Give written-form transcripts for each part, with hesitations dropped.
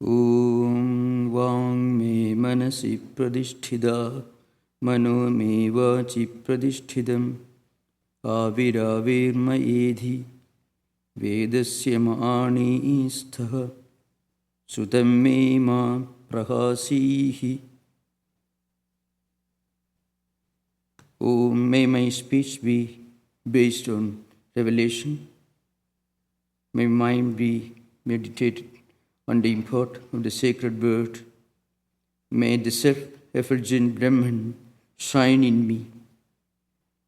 Om Vang me manasi pradishthida mano me vachi pradisthidam aviravir mayedhi vedasya maani istha sutam me ma prahasihi. Om, may my speech be based on revelation. May my mind be meditated on the import of the sacred word. May the self-effulgent Brahman shine in me.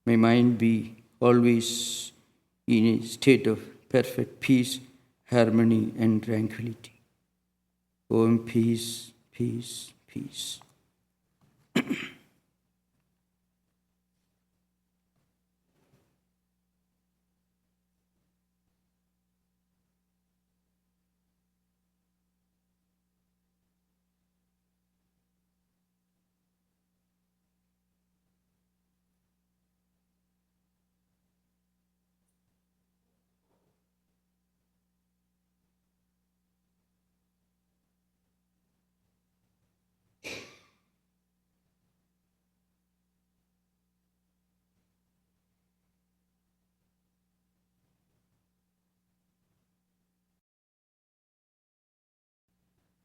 May mind be always in a state of perfect peace, harmony, and tranquility. Om, peace, peace, peace.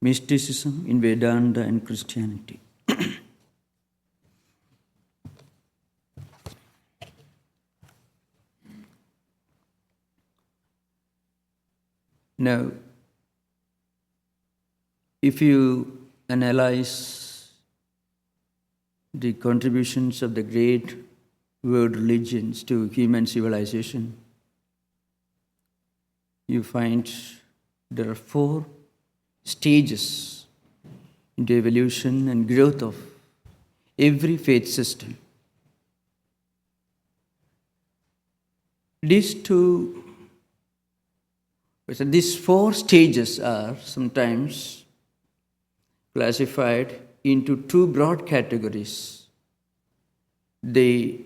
Mysticism in Vedanta and Christianity. Now, if you analyze the contributions of the great world religions to human civilization, you find there are 4 stages in the evolution and growth of every faith system. These 4 stages are sometimes classified into 2 broad categories: the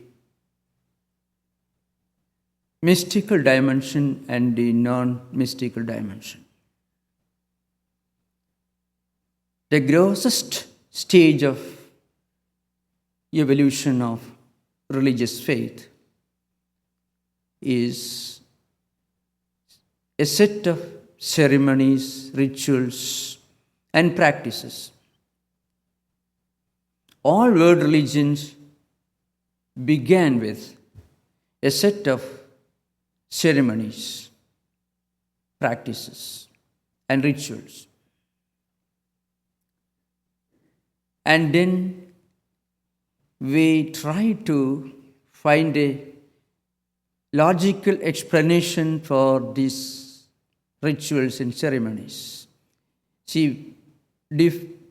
mystical dimension and the non-mystical dimension. The grossest stage of evolution of religious faith is a set of ceremonies, rituals, and practices. All world religions began with a set of ceremonies, practices, and rituals. And then we try to find a logical explanation for these rituals and ceremonies. See,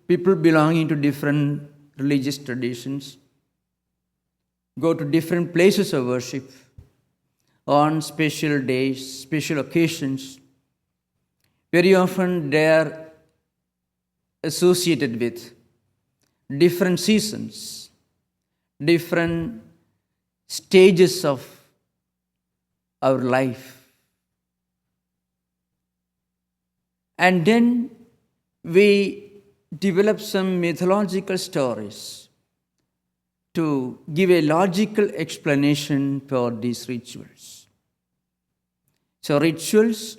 people belonging to different religious traditions go to different places of worship on special days, special occasions. Very often they are associated with different seasons, different stages of our life. And then we develop some mythological stories to give a logical explanation for these rituals. So rituals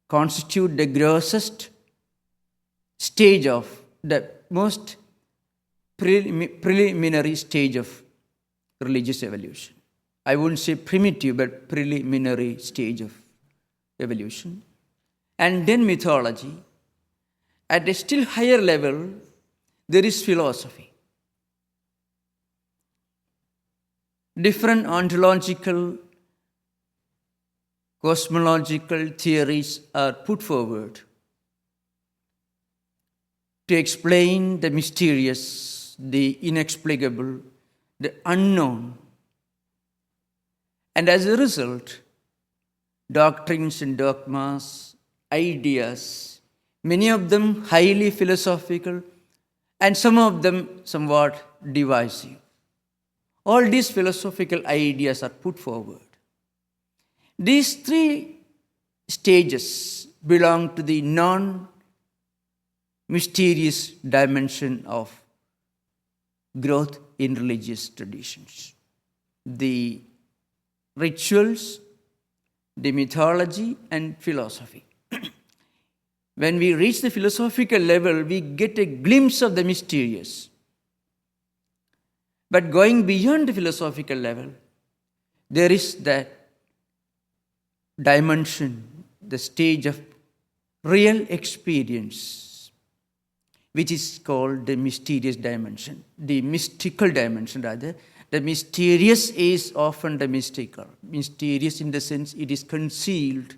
constitute the grossest stage of the most preliminary stage of religious evolution. I wouldn't say primitive, but preliminary stage of evolution. And then mythology. At a still higher level, there is philosophy. Different ontological, cosmological theories are put forward to explain the mysterious, the inexplicable, the unknown. And as a result, doctrines and dogmas, ideas, many of them highly philosophical, and some of them somewhat divisive. All these philosophical ideas are put forward. These 3 stages belong to the non-mysterious dimension of growth in religious traditions. The rituals, the mythology, and philosophy. When we reach the philosophical level, we get a glimpse of the mysterious. But going beyond the philosophical level, there is that dimension, the stage of real experience, which is called the mysterious dimension, the mystical dimension rather. The mysterious is often the mystical. Mysterious in the sense it is concealed,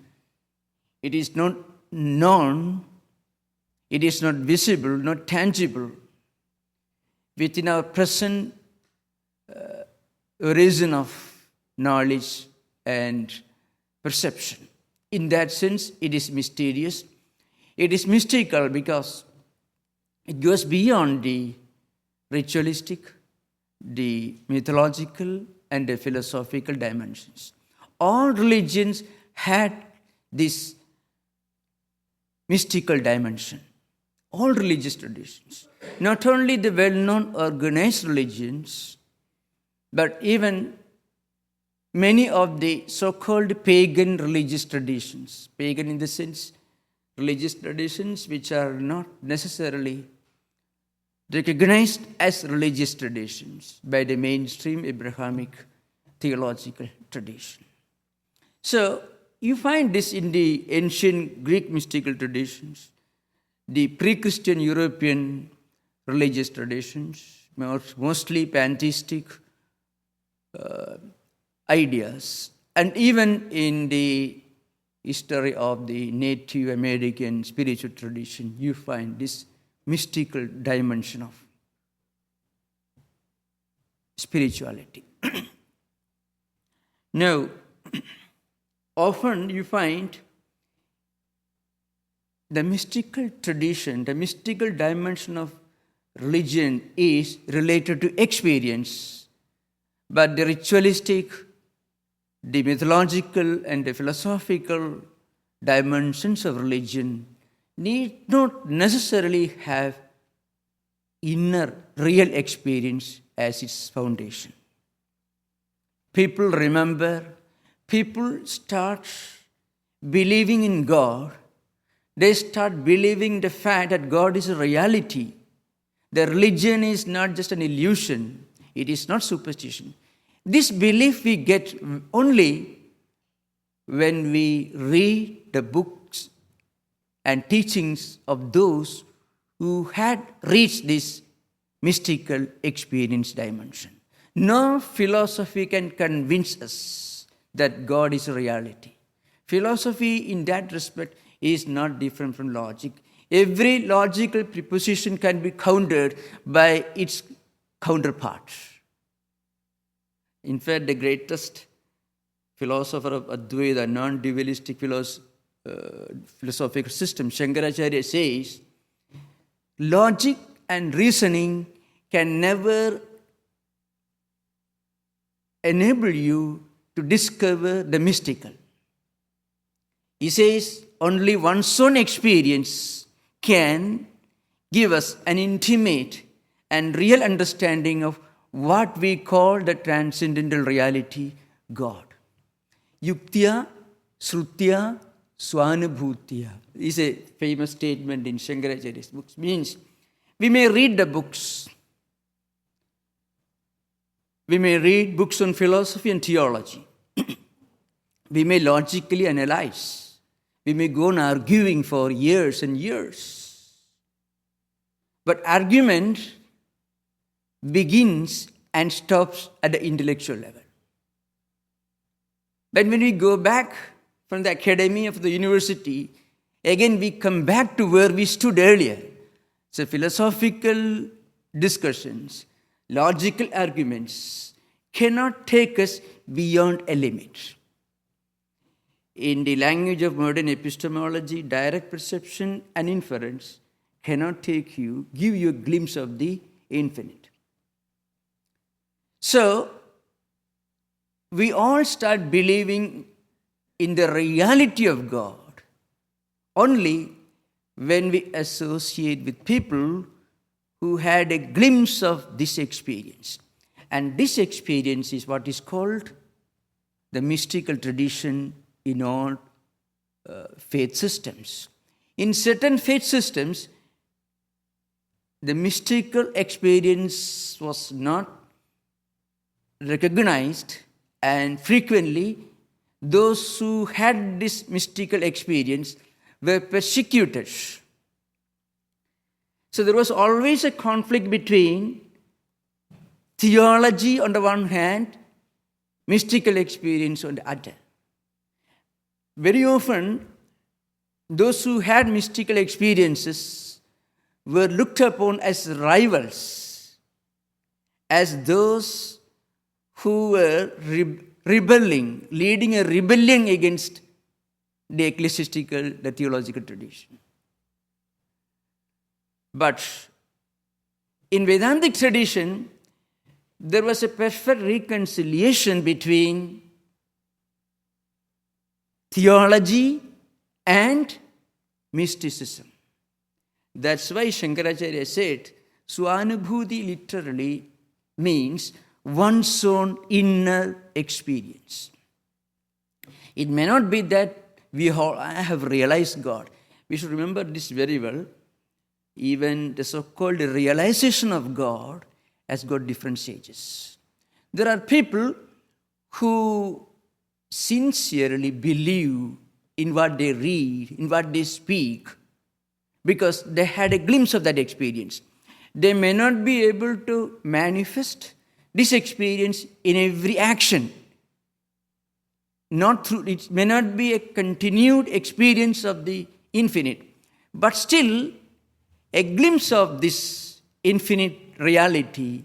it is not known, it is not visible, not tangible. Within our present reason of knowledge and perception. In that sense, it is mysterious. It is mystical because it goes beyond the ritualistic, the mythological, and the philosophical dimensions. All religions had this mystical dimension. All religious traditions. Not only the well-known organized religions, but even many of the so-called pagan religious traditions. Pagan in the sense, religious traditions which are not necessarily recognized as religious traditions by the mainstream Abrahamic theological tradition. So, you find this in the ancient Greek mystical traditions, the pre-Christian European religious traditions, mostly pantheistic ideas, and even in the history of the Native American spiritual tradition, you find this mystical dimension of spirituality. Now, often you find the mystical tradition, the mystical dimension of religion is related to experience, but the ritualistic, the mythological, and the philosophical dimensions of religion need not necessarily have inner real experience as its foundation. People remember, people start believing in God. They start believing the fact that God is a reality. The religion is not just an illusion. It is not superstition. This belief we get only when we read the books and teachings of those who had reached this mystical experience dimension. No philosophy can convince us that God is a reality. Philosophy in that respect is not different from logic. Every logical proposition can be countered by its counterpart. In fact, the greatest philosopher of Advaita, non-dualistic philosophical system, Shankaracharya says, logic and reasoning can never enable you to discover the mystical. He says, only one's own experience can give us an intimate and real understanding of what we call the transcendental reality, God. Yuktya, Srutya, Swanubhutya is a famous statement in Shankaracharya's books. Means we may read the books. We may read books on philosophy and theology. We may logically analyze. We may go on arguing for years and years. But argument begins and stops at the intellectual level. But when we go back from the academy of the university, again we come back to where we stood earlier. So philosophical discussions, logical arguments cannot take us beyond a limit. In the language of modern epistemology, direct perception and inference cannot give you a glimpse of the infinite. So, we all start believing in the reality of God only when we associate with people who had a glimpse of this experience. And this experience is what is called the mystical tradition in all faith systems. In certain faith systems, the mystical experience was not recognized, and frequently those who had this mystical experience were persecuted. So there was always a conflict between theology on the one hand, mystical experience on the other. Very often, those who had mystical experiences were looked upon as rivals, as those who were rebelling, leading a rebellion against the ecclesiastical, the theological tradition. But in Vedantic tradition, there was a perfect reconciliation between theology and mysticism. That's why Shankaracharya said, Swanubhuti literally means one's own inner experience. It may not be that I have realized God. We should remember this very well. Even the so-called realization of God has got different stages. There are people who sincerely believe in what they read, in what they speak, because they had a glimpse of that experience. They may not be able to manifest this experience in every action. It may not be a continued experience of the infinite, but still a glimpse of this infinite reality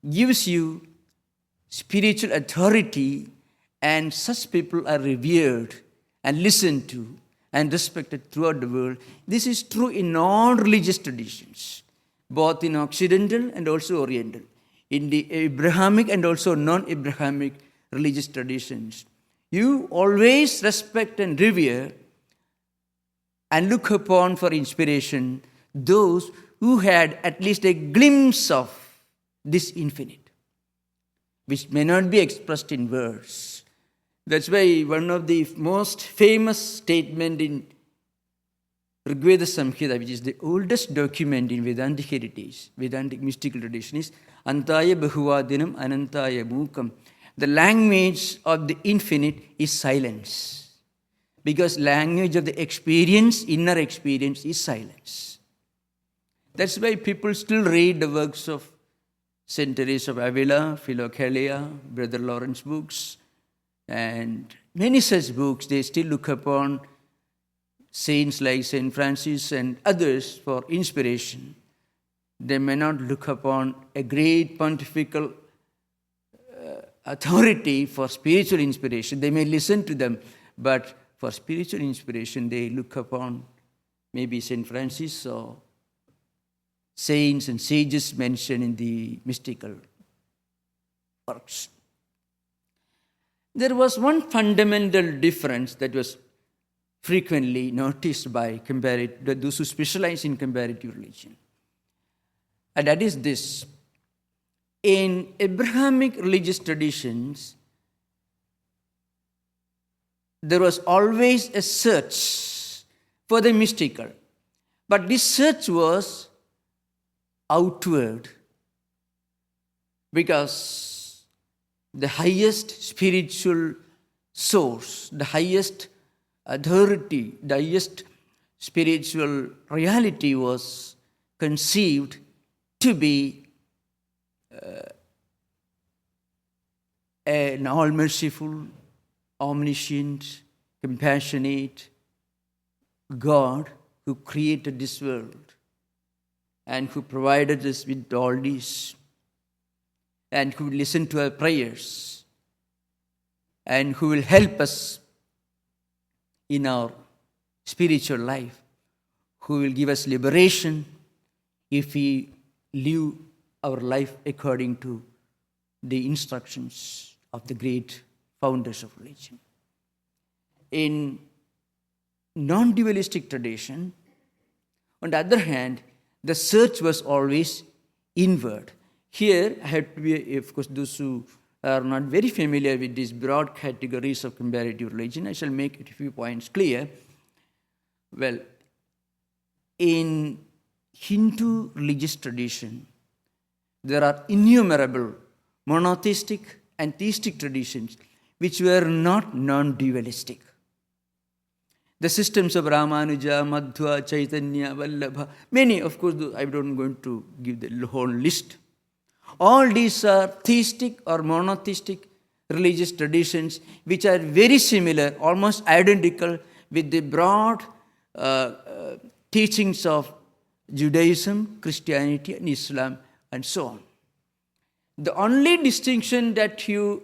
gives you spiritual authority, and such people are revered and listened to and respected throughout the world. This is true in all religious traditions, both in Occidental and also Oriental, in the Abrahamic and also non-Abrahamic religious traditions. You always respect and revere and look upon for inspiration those who had at least a glimpse of this infinite, which may not be expressed in words. That's why one of the most famous statements in Rigveda Samhita, which is the oldest document in Vedantic heritage, Vedantic mystical tradition, is Antaya Bahuvadinam Anantaya Mukam. The language of the infinite is silence, because language of the experience, inner experience, is silence. That's why people still read the works of Saint Teresa of Avila, Philokalia, Brother Lawrence books, and many such books. They still look upon saints like Saint Francis and others for inspiration. They may not look upon a great pontifical authority for spiritual inspiration. They may listen to them, but for spiritual inspiration, they look upon maybe Saint Francis or saints and sages mentioned in the mystical works. There was one fundamental difference that was frequently noticed by those who specialize in comparative religion. And that is this. In Abrahamic religious traditions, there was always a search for the mystical. But this search was outward, because the highest spiritual source, the highest authority, the highest spiritual reality was conceived to be an all-merciful, omniscient, compassionate God who created this world and who provided us with all this, and who will listen to our prayers, and who will help us in our spiritual life, who will give us liberation if we live our life according to the instructions of the great founders of religion. In non-dualistic tradition. On the other hand, the search was always inward. Here, I have to be, of course, those who are not very familiar with these broad categories of comparative religion, I shall make a few points clear. Well, in Hindu religious tradition, there are innumerable monotheistic and theistic traditions which were not non-dualistic. The systems of Ramanuja, Madhva, Chaitanya, Vallabha, many, of course, I'm not going to give the whole list. All these are theistic or monotheistic religious traditions which are very similar, almost identical with the broad teachings of Judaism, Christianity, and Islam, and so on. The only distinction that you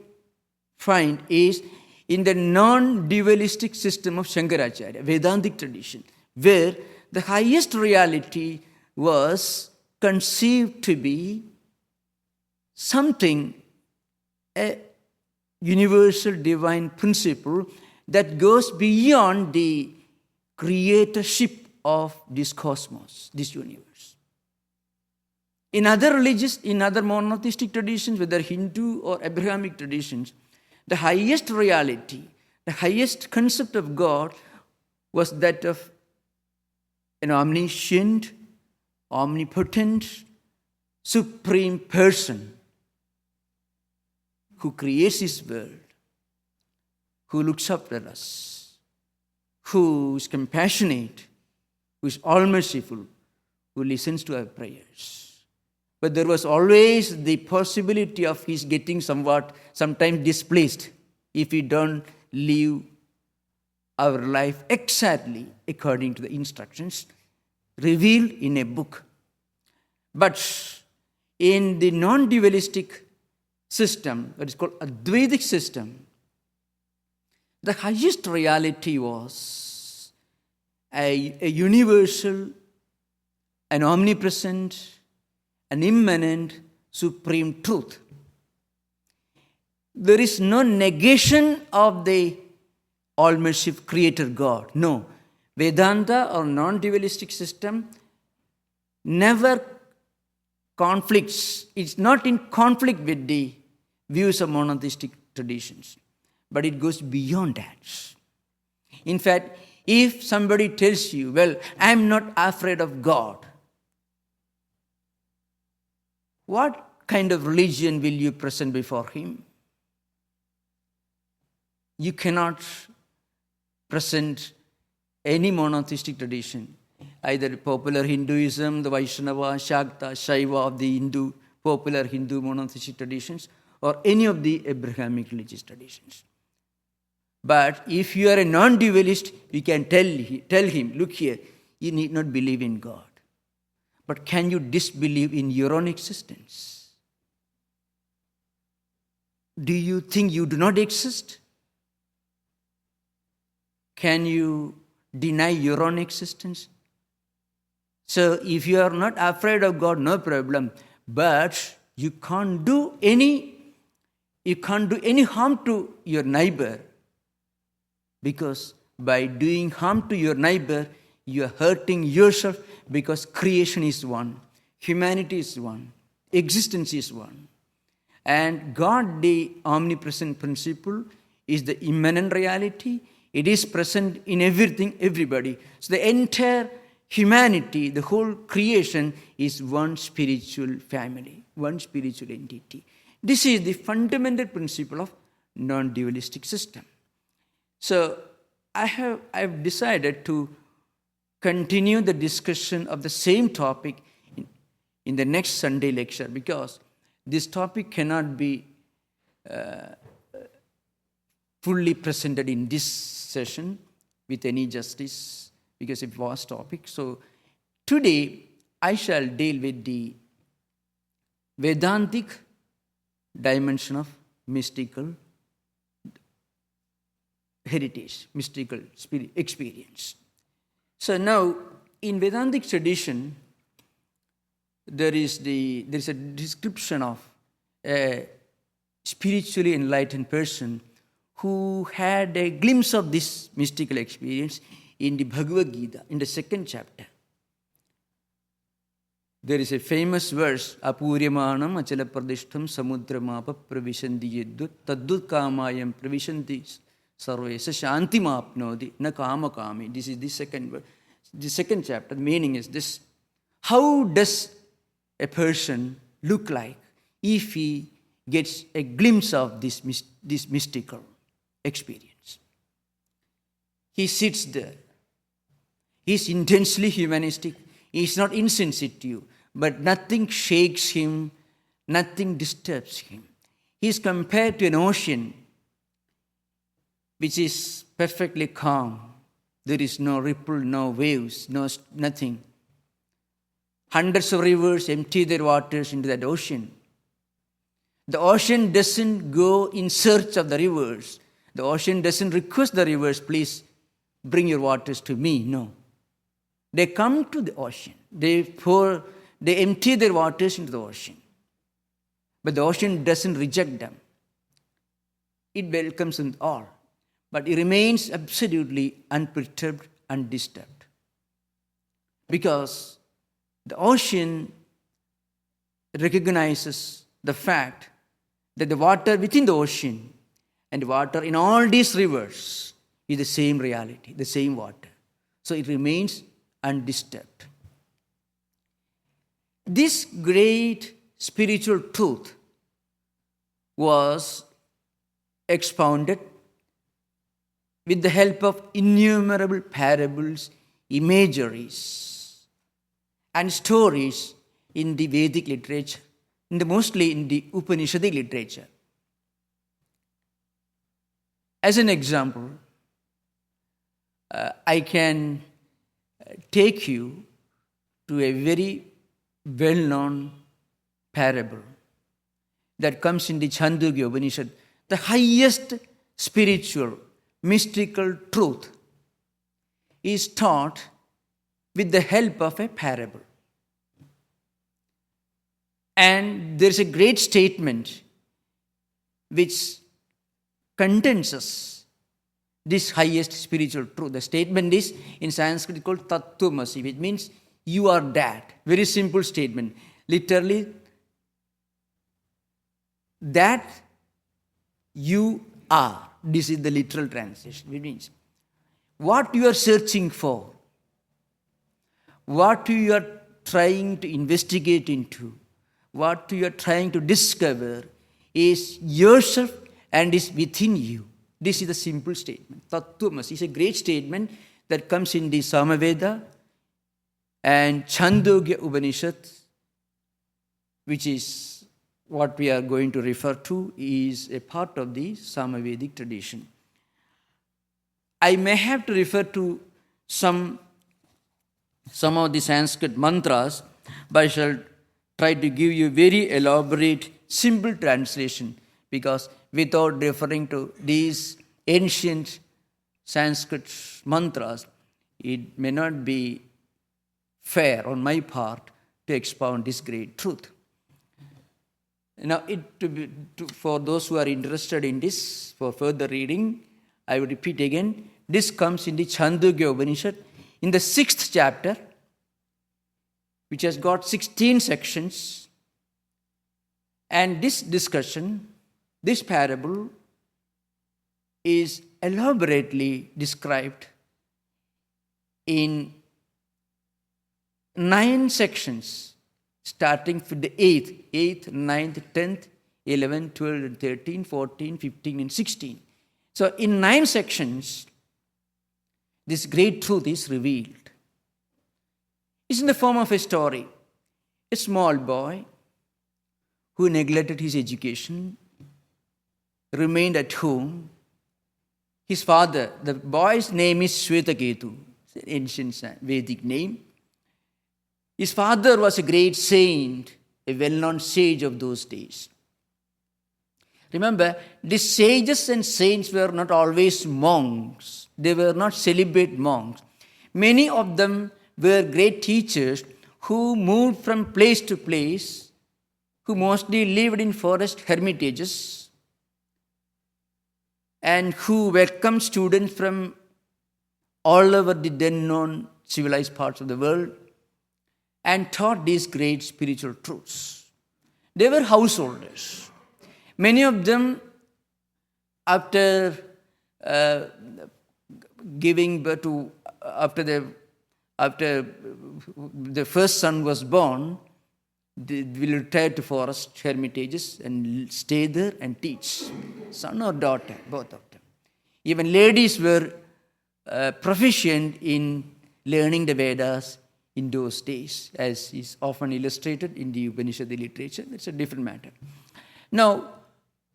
find is in the non-dualistic system of Shankaracharya, Vedantic tradition, where the highest reality was conceived to be something, a universal divine principle that goes beyond the creatorship of this cosmos, this universe. In other religious, in other monotheistic traditions, whether Hindu or Abrahamic traditions, the highest reality, the highest concept of God was that of an omniscient, omnipotent, supreme person who creates his world, who looks after us, who is compassionate, who is all-merciful, who listens to our prayers. But there was always the possibility of his getting sometimes displaced if we don't live our life exactly according to the instructions revealed in a book. But in the non-dualistic system, what is called Advaitic system, the highest reality was a universal, an omnipresent, an immanent, supreme truth. There is no negation of the all-merciful creator God. No. Vedanta or non-dualistic system never conflicts. It's not in conflict with the views of monotheistic traditions, but it goes beyond that. In fact, if somebody tells you, well, I'm not afraid of God, what kind of religion will you present before him? You cannot present any monotheistic tradition, either popular Hinduism, the Vaishnava, Shakta, Shaiva of the Hindu, popular Hindu monotheistic traditions, or any of the Abrahamic religious traditions. But if you are a non-dualist, you can tell him, look here, you need not believe in God. But can you disbelieve in your own existence? Do you think you do not exist? Can you deny your own existence? So if you are not afraid of God, no problem. But you can't do any harm to your neighbor, because by doing harm to your neighbor, you are hurting yourself, because creation is one, humanity is one, existence is one. And God, the omnipresent principle, is the immanent reality. It is present in everything, everybody. So the entire humanity, the whole creation is one spiritual family, one spiritual entity. This is the fundamental principle of non-dualistic system. So I have decided to continue the discussion of the same topic in the next Sunday lecture, because this topic cannot be fully presented in this session with any justice, because it's a vast topic. So today I shall deal with the Vedantic dimension of mystical heritage, mystical spirit experience. So now, in Vedantic tradition, there is a description of a spiritually enlightened person who had a glimpse of this mystical experience in the Bhagavad Gita, in the second chapter. There is a famous verse, Apuryamanam achala pradishtham samudramapa pravishanti yeddut taddut kamayam pravishanti sarvesa shanti mapnodi na kama kami. This is the second verse. The second chapter, the meaning is this. How does a person look like if he gets a glimpse of this mystical experience? He sits there. He is intensely humanistic. He is not insensitive, but nothing shakes him, nothing disturbs him. He is compared to an ocean which is perfectly calm. There is no ripple, no waves, nothing. Hundreds of rivers empty their waters into that ocean. The ocean doesn't go in search of the rivers. The ocean doesn't request the rivers, please bring your waters to me. No. They come to the ocean. They empty their waters into the ocean. But the ocean doesn't reject them. It welcomes them all. But it remains absolutely unperturbed, undisturbed. Because the ocean recognizes the fact that the water within the ocean and the water in all these rivers is the same reality, the same water. So it remains undisturbed. This great spiritual truth was expounded with the help of innumerable parables, imageries, and stories in the Vedic literature, mostly in the Upanishadic literature. As an example, I can take you to a very well-known parable that comes in the Chandogya Upanishad. The highest spiritual, mystical truth is taught with the help of a parable. And there is a great statement which condenses this highest spiritual truth. The statement is in Sanskrit called Tattwamasi, which means you are that. Very simple statement. Literally, that you are. This is the literal translation. It means what you are searching for, what you are trying to investigate into, what you are trying to discover is yourself and is within you. This is a simple statement. Tattwamasi is a great statement that comes in the Samaveda and Chandogya Upanishad, which is what we are going to refer to, is a part of the Samavedic tradition. I may have to refer to some of the Sanskrit mantras, but I shall try to give you very elaborate, simple translation, because without referring to these ancient Sanskrit mantras, it may not be fair on my part to expound this great truth. Now, for those who are interested in this, for further reading, I will repeat again. This comes in the Chandogya Upanishad, in the 6th chapter, which has got 16 sections. And this discussion, this parable, is elaborately described in 9 sections, starting from the 8th, 9th, 10th, 11th, 12th, 13th, 14th, 15th, and 16th. So in 9 sections, this great truth is revealed. It's in the form of a story. A small boy who neglected his education, remained at home. His father, the boy's name is Swetaketu, it's an ancient Vedic name. His father was a great saint, a well-known sage of those days. Remember, these sages and saints were not always monks. They were not celibate monks. Many of them were great teachers who moved from place to place, who mostly lived in forest hermitages, and who welcomed students from all over the then known civilized parts of the world and taught these great spiritual truths. They were householders. Many of them, after giving birth to, after the first son was born, they will retire to forest hermitages and stay there and teach, son or daughter, both of them. Even ladies were proficient in learning the Vedas in those days, as is often illustrated in the Upanishad literature. It's a different matter. Now,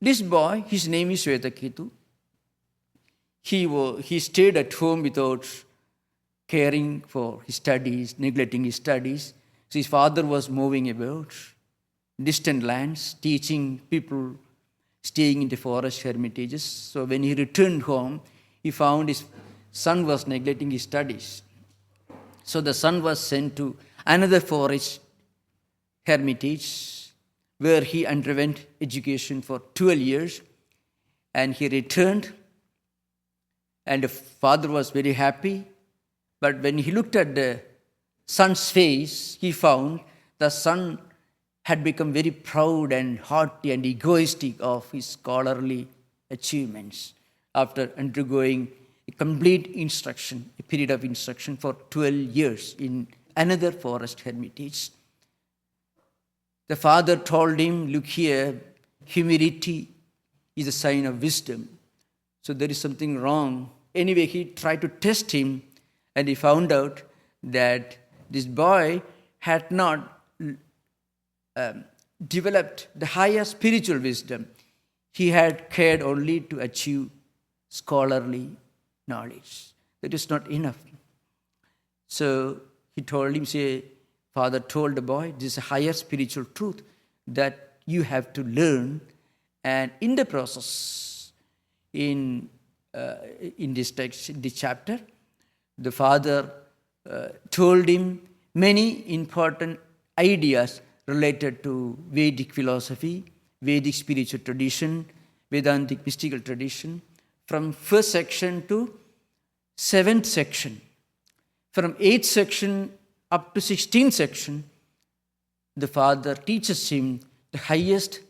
this boy, his name is Shvetaketu. He stayed at home without caring for his studies, neglecting his studies. So his father was moving about distant lands, teaching people, staying in the forest hermitages. So when he returned home, he found his son was neglecting his studies. So the son was sent to another forest hermitage where he underwent education for 12 years. And he returned, and the father was very happy. But when he looked at the son's face, he found the son had become very proud and haughty and egoistic of his scholarly achievements after undergoing a complete instruction, a period of instruction for 12 years in another forest hermitage. The father told him, look here, humility is a sign of wisdom. So there is something wrong. Anyway, he tried to test him, and he found out that this boy had not developed the higher spiritual wisdom. He had cared only to achieve scholarly knowledge. That is not enough. So he told him, father told the boy, this is a higher spiritual truth that you have to learn. And in the process, in this text, in this chapter, the father told him many important ideas related to Vedic philosophy, Vedic spiritual tradition, Vedantic mystical tradition, from first section to seventh section. From 8th section up to 16th section, the father teaches him the highest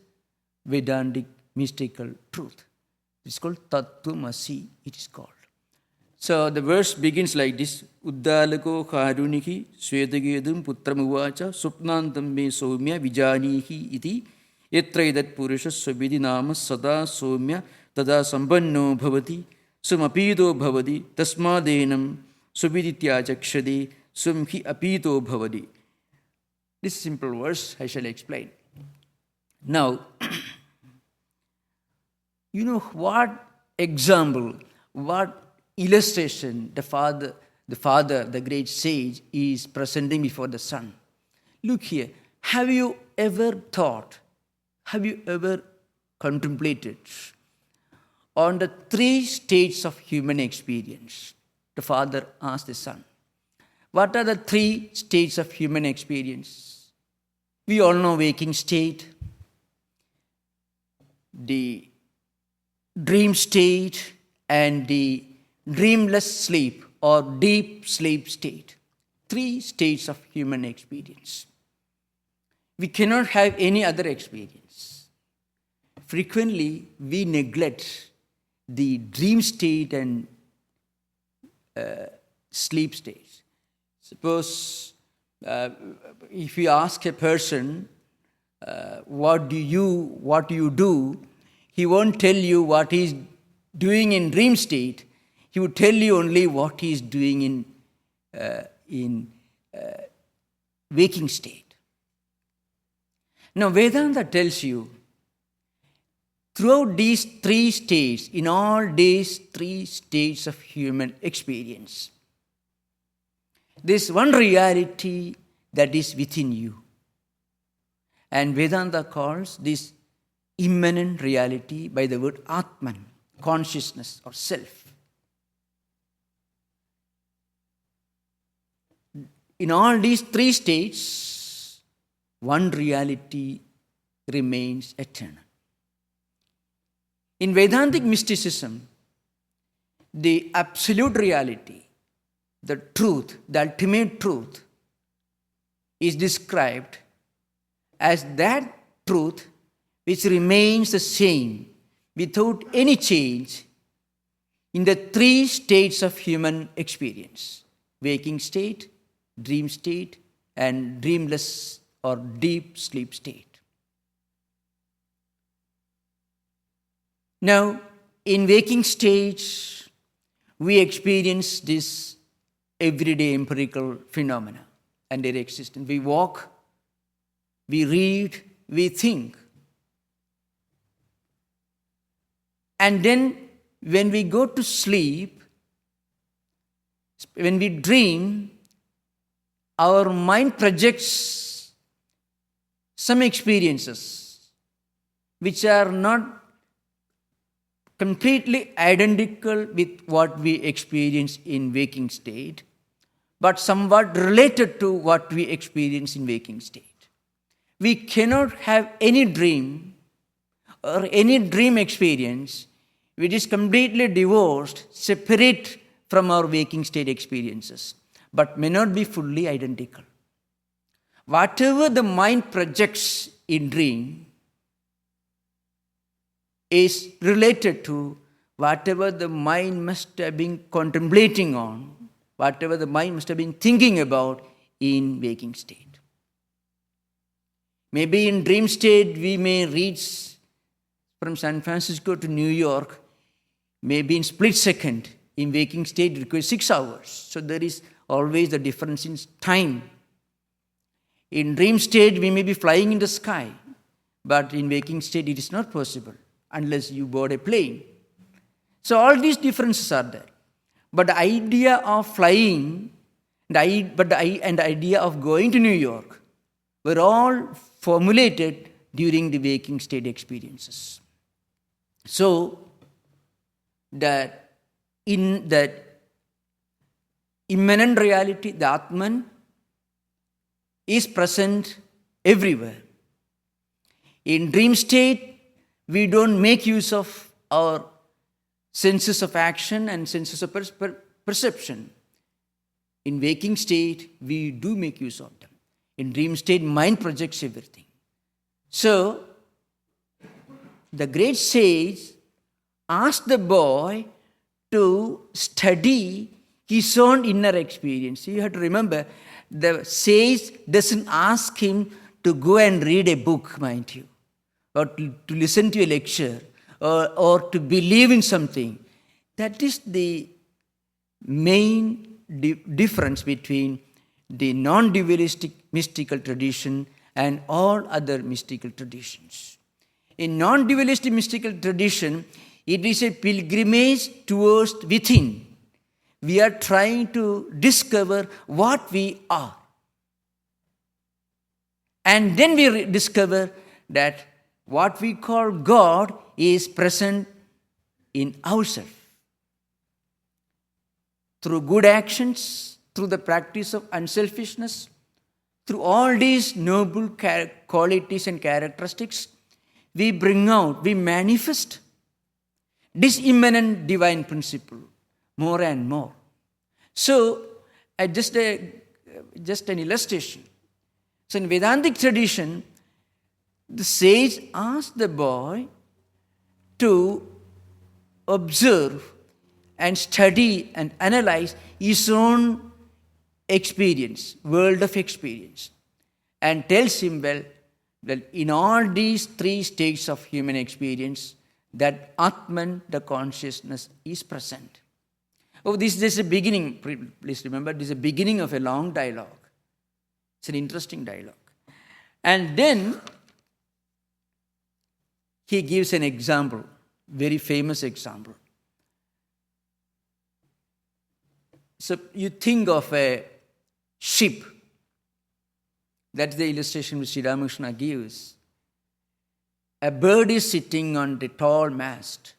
Vedantic mystical truth. It's called Tattwamasi, it is called. So the verse begins like this. Uddalako karuniki svedagedum putramuvacha supnantam me soumya vijanihi iti etraidat purusha swabidi nama sada soumya tada sambanno bhavati sumapido bhavati tasmadenam subidityajakshade sumhi apito bhavati. This simple verse I shall explain. Now, you know what example, what illustration the father, the great sage, is presenting before the son. Look here, have you ever thought, have you ever contemplated on the 3 states of human experience? The father asked the son, what are the 3 states of human experience? We all know waking state, the dream state, and the dreamless sleep or deep sleep state. 3 states of human experience. We cannot have any other experience. Frequently, we neglect the dream state and sleep state. Suppose if you ask a person, what do you do? He won't tell you what he's doing in dream state. He would tell you only what he is doing in waking state. Now, Vedanta tells you, throughout these 3 states, in all these 3 states of human experience, there's one reality that is within you. And Vedanta calls this immanent reality by the word Atman, consciousness or self. In all these 3 states, one reality remains eternal. In Vedantic mysticism, the absolute reality, the truth, the ultimate truth, is described as that truth which remains the same without any change in the three states of human experience: waking state, dream state, and dreamless or deep sleep state. Now, in waking stage, we experience this everyday empirical phenomena and their existence. We walk, we read, we think. And then when we go to sleep, when we dream, our mind projects some experiences which are not completely identical with what we experience in waking state, but somewhat related to what we experience in waking state. We cannot have any dream or any dream experience which is completely divorced, separate from our waking state experiences, but may not be fully identical. Whatever the mind projects in dream is related to whatever the mind must have been contemplating on, whatever the mind must have been thinking about in waking state. Maybe in dream state we may reach from San Francisco to New York, maybe in split second. In waking state it requires 6 hours. So there is always the difference in time. In dream state we may be flying in the sky, but in waking state it is not possible unless you board a plane. So all these differences are there. But the idea of flying and the idea of going to New York were all formulated during the waking state experiences. So that in that immanent reality, the Atman, is present everywhere. In dream state, we don't make use of our senses of action and senses of perception. In waking state, we do make use of them. In dream state, mind projects everything. So, the great sage asked the boy to study his own inner experience. You have to remember, the sage doesn't ask him to go and read a book, mind you, or to listen to a lecture, or to believe in something. That is the main difference between the non-dualistic mystical tradition and all other mystical traditions. In non-dualistic mystical tradition, it is a pilgrimage towards within. We are trying to discover what we are. And then we discover that what we call God is present in ourselves. Through good actions, through the practice of unselfishness, through all these noble qualities and characteristics, we bring out, we manifest this immanent divine principle more and more. So, just an illustration. So, in Vedantic tradition, the sage asked the boy to observe and study and analyze his own experience, world of experience, and tells him, well, in all these three states of human experience, that Atman, the consciousness, is present. Oh, this is a beginning. Please remember, this is a beginning of a long dialogue. It's an interesting dialogue. And then he gives an example, very famous example. So you think of a ship. That's the illustration which Sri Ramakrishna gives. A bird is sitting on the tall mast,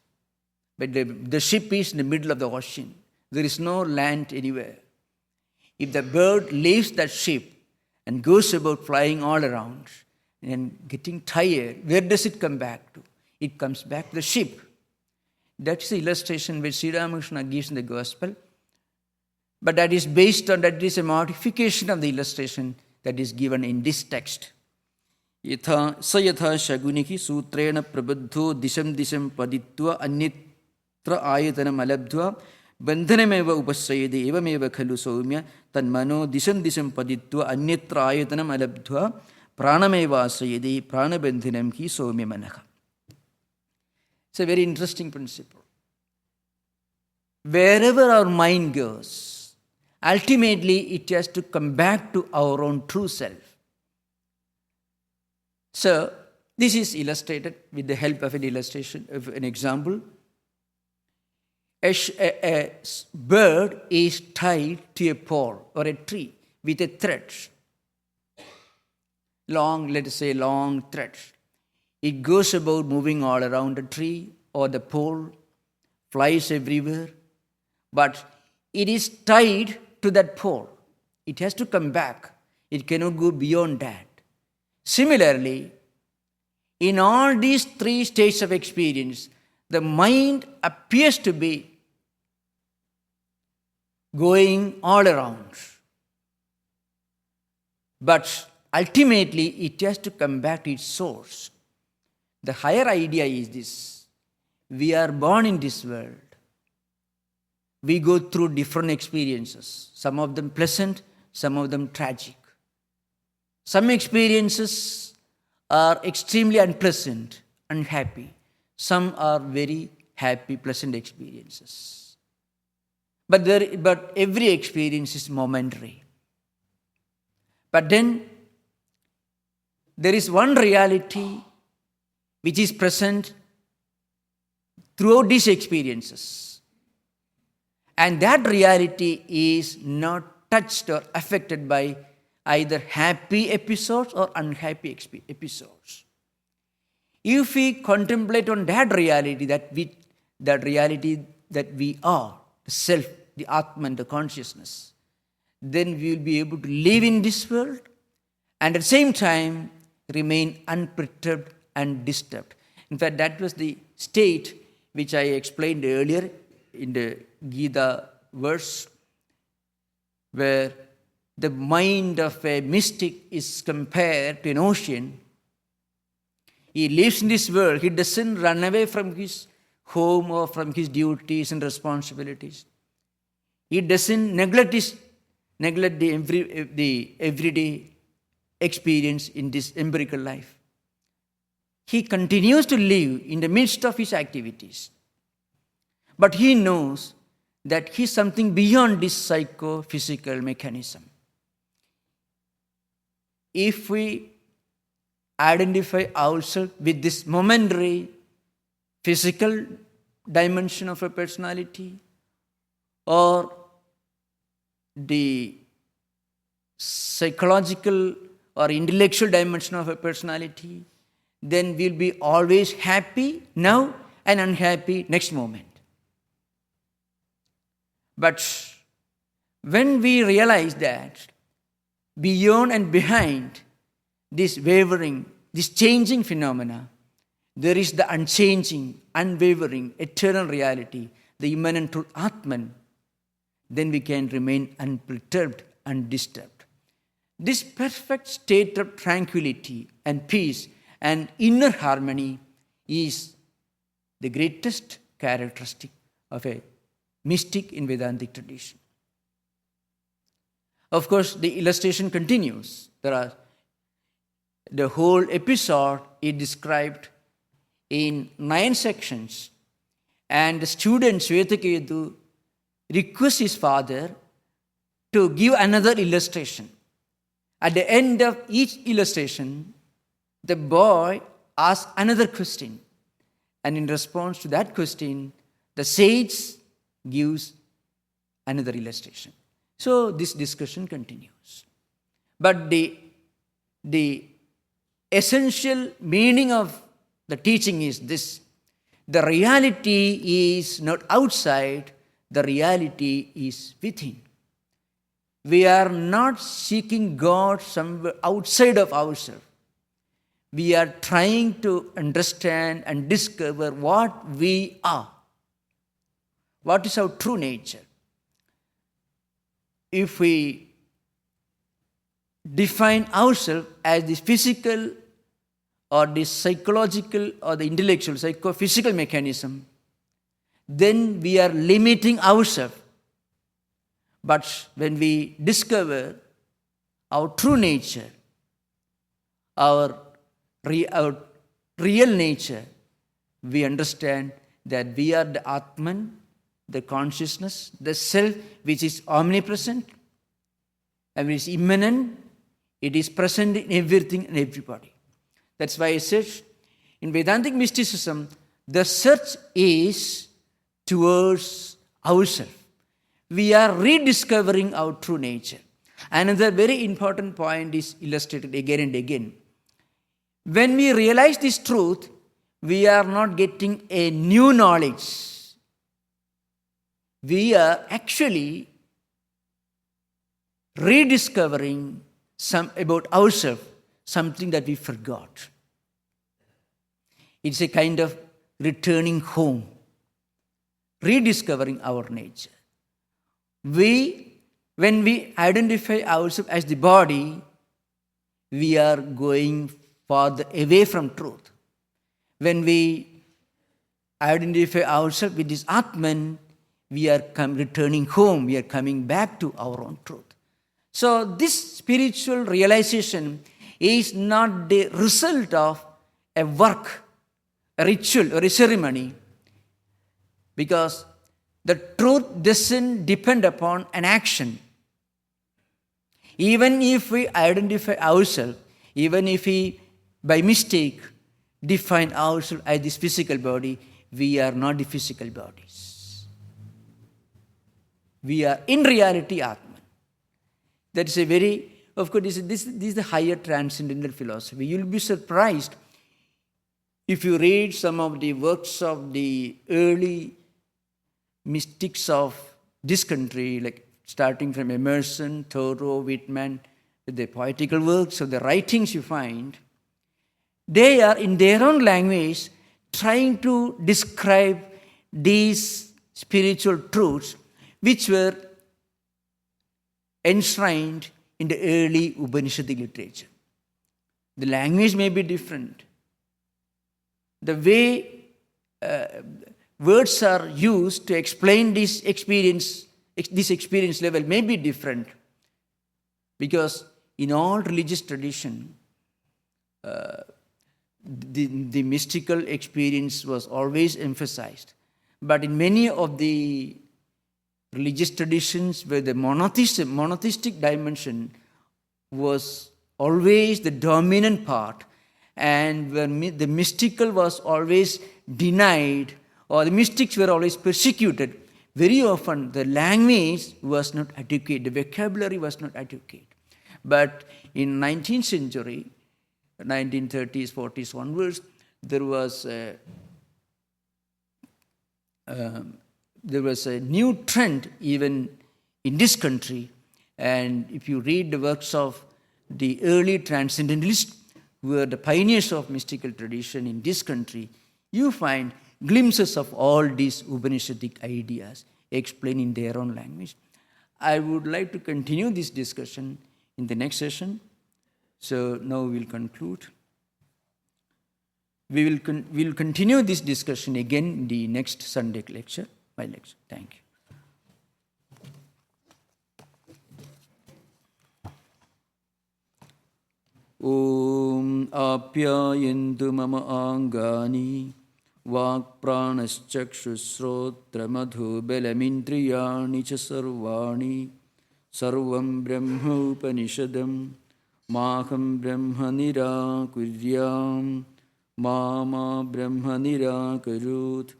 but the ship is in the middle of the ocean. There is no land anywhere. If the bird leaves that ship and goes about flying all around and getting tired, where does it come back to? It comes back to the ship. That's the illustration which Sri Ramakrishna gives in the Gospel. But that is based on, that is a modification of the illustration that is given in this text. Yatha shaguniki sutrena prabuddho disham disham paditva anyatra ayatanam alabdhva bandhanameva upasayade evameva khalu soumya tanmano disham disham paditva anyatra ayatanam alabdhva pranameva asayade pranabandhanam ki soumya manaha. It's a very interesting principle. Wherever our mind goes, ultimately it has to come back to our own true self. So, this is illustrated with the help of an illustration, of an example. A bird is tied to a pole or a tree with a thread. Let us say long thread. It goes about moving all around the tree or the pole, flies everywhere, but it is tied to that pole. It has to come back. It cannot go beyond that. Similarly, in all these three states of experience, the mind appears to be going all around. But ultimately, it has to come back to its source. The higher idea is this: we are born in this world. We go through different experiences, some of them pleasant, some of them tragic. Some experiences are extremely unpleasant, unhappy. Some are very happy, pleasant experiences. But every experience is momentary. But then there is one reality which is present throughout these experiences. And that reality is not touched or affected by either happy episodes or unhappy episodes. If we contemplate on that reality, that we are, the self, the Atman, the consciousness, then we will be able to live in this world and at the same time remain unperturbed and disturbed. In fact, that was the state which I explained earlier in the Gita verse, where the mind of a mystic is compared to an ocean. He lives in this world. He doesn't run away from his home or from his duties and responsibilities. He doesn't neglect the everyday experience in this empirical life. He continues to live in the midst of his activities. But he knows that he's something beyond this psychophysical mechanism. If we identify ourselves with this momentary physical dimension of a personality or the psychological or intellectual dimension of a personality, then we'll be always happy now and unhappy next moment. But when we realize that beyond and behind this wavering, this changing phenomena, there is the unchanging, unwavering, eternal reality, the immanent truth Atman, then we can remain unperturbed, undisturbed. This perfect state of tranquility and peace and inner harmony is the greatest characteristic of a mystic in Vedantic tradition. Of course, the illustration continues. The whole episode is described in 9 sections, and the student Shvetaketu requests his father to give another illustration. At the end of each illustration, the boy asks another question, and in response to that question, the sage gives another illustration. So this discussion continues. But the essential meaning of the teaching is this: the reality is not outside, the reality is within. We are not seeking God somewhere outside of ourselves. We are trying to understand and discover what we are. What is our true nature? if we define ourselves as the physical or the psychological or the intellectual, psychophysical mechanism, then we are limiting ourselves. But when we discover our true nature, our real nature, we understand that we are the Atman, the consciousness, the self which is omnipresent and which is immanent. It is present in everything and everybody. That's why I said in Vedantic mysticism, the search is towards ourselves. We are rediscovering our true nature. Another very important point is illustrated again and again. When we realize this truth, we are not getting a new knowledge. We are actually rediscovering about ourselves, something that we forgot. It's a kind of returning home, rediscovering our nature. When we identify ourselves as the body, we are going farther away from truth. When we identify ourselves with this Atman, we are returning home, we are coming back to our own truth. So this spiritual realization is not the result of a work, a ritual or a ceremony, because the truth doesn't depend upon an action. Even if we identify ourselves, even if we by mistake define ourselves as this physical body, we are not the physical bodies. We are in reality Atman. That is a very, of course, this is the higher transcendental philosophy. You'll be surprised if you read some of the works of the early mystics of this country, like starting from Emerson, Thoreau, Whitman, the poetical works of the writings you find, they are in their own language trying to describe these spiritual truths which were enshrined in the early Upanishadic literature. The language may be different. The way words are used to explain this experience level may be different, because in all religious tradition, the mystical experience was always emphasized. But in many of the religious traditions where the monotheistic dimension was always the dominant part, and where the mystical was always denied, or the mystics were always persecuted, very often the language was not adequate, the vocabulary was not adequate. But in 19th century, 1930s, 40s onwards, there was a new trend even in this country. And if you read the works of the early transcendentalists, who were the pioneers of mystical tradition in this country, you find glimpses of all these Upanishadic ideas explained in their own language. I would like to continue this discussion in the next session. So now we'll conclude. We'll continue this discussion again in the next Sunday lecture, my lecture. Thank you. Om apyayendu mama angani vak pranaschakshrusrotra madhu belamindriyani cha sarvani sarvam brahma upanishadam maham brahma nirakuryam mama brahma nirakarut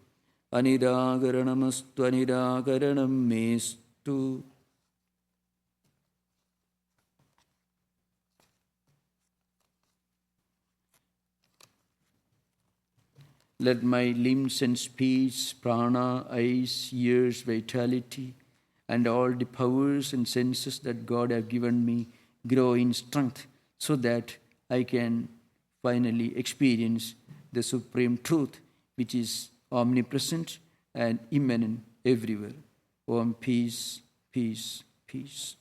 aniragaranamastu aniragaranam mestu. Let my limbs and speech, prana, eyes, ears, vitality, and all the powers and senses that God has given me grow in strength, so that I can finally experience the supreme truth, which is omnipresent and immanent everywhere. Om, peace, peace, peace.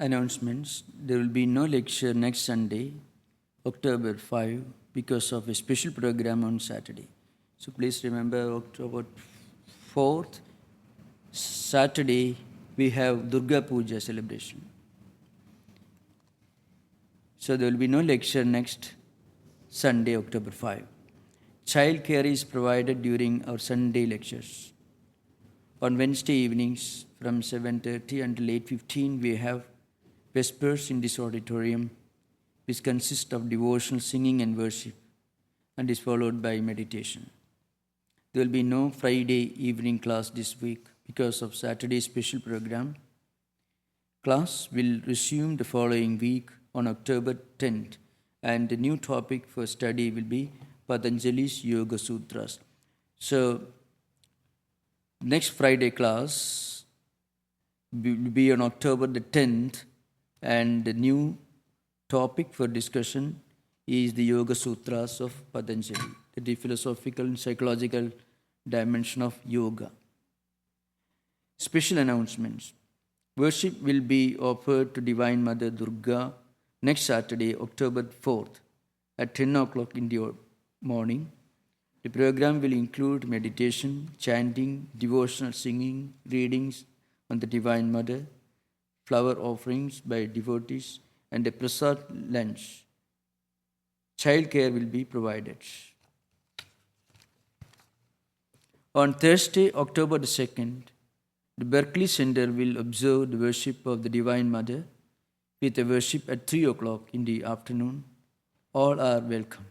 Announcements. There will be no lecture next Sunday, October 5, because of a special program on Saturday. So please remember October 4th, Saturday, we have Durga Puja celebration. So there will be no lecture next Sunday, October 5. Child care is provided during our Sunday lectures. On Wednesday evenings from 7:30 until 8:15, we have Vespers in this auditorium, which consists of devotional singing and worship. and is followed by meditation. There will be no Friday evening class this week because of Saturday's special program. Class will resume the following week on October 10th, and the new topic for study will be Patanjali's Yoga Sutras. So, next Friday class will be on October the 10th, and the new topic for discussion is the Yoga Sutras of Patanjali, the philosophical and psychological dimension of yoga. Special announcements. Worship will be offered to Divine Mother Durga next Saturday, October 4th at 10 o'clock in the morning. The program will include meditation, chanting, devotional singing, readings on the Divine Mother, flower offerings by devotees, and a prasad lunch. Child care will be provided. On Thursday, October the 2nd, the Berkeley Center will observe the worship of the Divine Mother with a worship at 3 o'clock in the afternoon. All are welcome.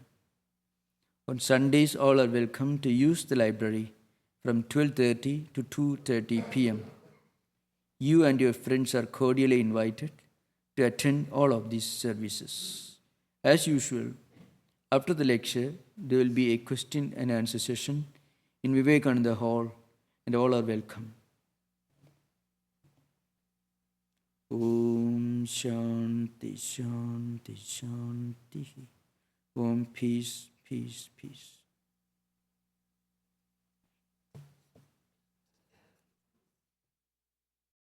On Sundays, all are welcome to use the library from 12:30 to 2:30 p.m. You and your friends are cordially invited to attend all of these services. As usual, after the lecture, there will be a question and answer session in Vivekananda Hall, and all are welcome. Om Shanti Shanti Shanti. Om Peace, Peace, Peace.